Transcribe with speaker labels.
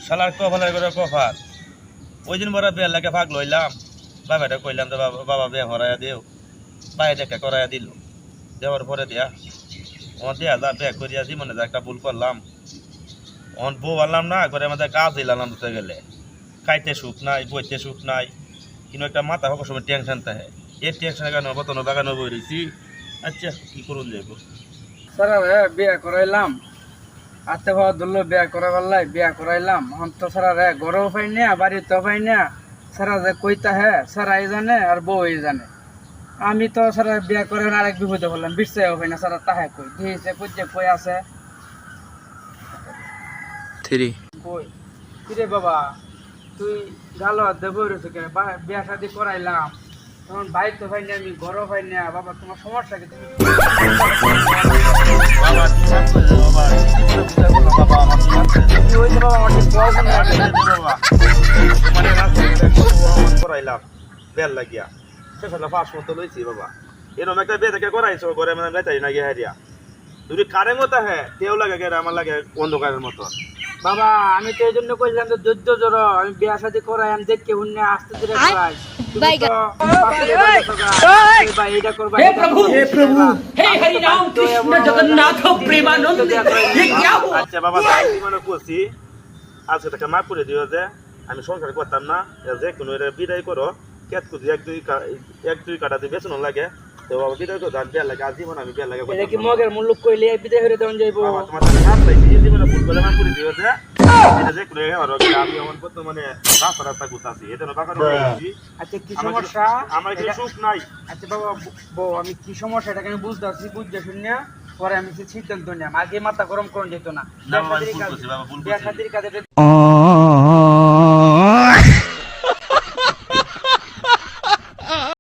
Speaker 1: শালার কপালের করে কপাল। ওই দিন বড় বিয়ের লাগে ভাগ লইলাম, বাবাটা কইলাম তো বাবা বিয়ে হরাইয়া দিও, বাইরে দেখা করাইয়া দিল। দেওয়ার পরে দিয়া ওন দিয়া যা বিয়ে করিয়া জীবনে যা একটা ভুল করলাম, ওন বউ আনলাম না করে আমাদের কাজ দিলাম ধরতে গেলে, খাইতে সুখ নাই, বইতে সুখ নাই, কিন্তু একটা মাথা হোক সময় টেনশন থাকে। এই টেনশনের কারণে বতন বাগানো বই রয়েছি। আচ্ছা কি করুন যাইব
Speaker 2: স্যার বিয়া করাইলাম, আতে ভাবা ধরলো বিয়া করাবার লাই বিয়া করাইলাম। এখন তো স্যার ঘরেও পাই না, বাড়িতেও পাই না। স্যারা যে কইতা হ্যাঁ স্যারাই জানে আর বউই জানে। আমি তো স্যার বিয়া করে আরেক বিপদে বললাম, বিশ্বাসও হয় না স্যার তাহে কই দিয়েছে কই কই আছে কই কিরে বাবা তুই গালো দেব বিয়া শাদি করাইলাম, তখন ভাই তো ভাই না, আমি ঘরও পাই না। বাবা তোমার সমস্যা কি? তুমি
Speaker 1: বাবা কি করছো বাবা? বাবা আমার কি আছে?
Speaker 2: কি হয়েছে বাবা? আমার ঠিক প্রয়োজন আছে
Speaker 1: বাবা মানে রাস্তায় করাইলাম বেল লাগিয়া সেখানে 5 মতো লইছি বাবা। এরকম একটা বিয়ে থেকে করাইছো ঘরে মানে বেচাই না গিয়ে হারিয়া যদি কারের মতো হ্যাঁ তেও লাগে গেলে আমার লাগে অন্ধকারের মতো।
Speaker 2: বাবা। আমি তো এই জন্য কইলাম যে যুদ্ধ জড় আমি বিয়া শাদি করাই, আমি দেখে হুন্নে আসতে ধীরে করাই। তুমি তো ভাই এটা করবা।
Speaker 3: हे प्रभु हे हरि राम कृष्ण जगन्नाथ प्रेमानंद ये क्या हुआ?
Speaker 1: আচ্ছা বাবা তাই মানে কইছি আজকে টাকা মাফ করে দিও যে আমি সংসার করতাম না, যে কোনো এটা বিদায় করো। কেত কুদি এক দুই কাটা দিয়ে বেতন লাগে তো বাবা বিদায় করো। আর বিয়া লাগে আজীবন আমি বিয়া লাগে
Speaker 2: এটা কি মগের মুলুক কইলে বিদায় হয়ে দেন যাইবো?
Speaker 1: বাবা তোমার কাছে মাফ চাইছি, জীবনে ভুল করে মাফ করে দিও যে এটা যে কোনো আর আমি আমার বর্তমানে রাস্তা ঘুরতাছি এটা না বাগান করেছি।
Speaker 2: আচ্ছা কি সমস্যা?
Speaker 1: আমার কি সুখ নাই?
Speaker 2: আচ্ছা বাবা বউ আমি কি সমস্যা এটাকে আমি বুঝতেছি, বুঝতে শুনিয়া পরে আমি সিদ্ধান্ত নিলাম। আগে মাথা গরম করুন যেত না।
Speaker 1: না বাবা ভুল করছি বাবা ভুল
Speaker 2: বিয়া
Speaker 1: করছি।
Speaker 2: শাদির কাজে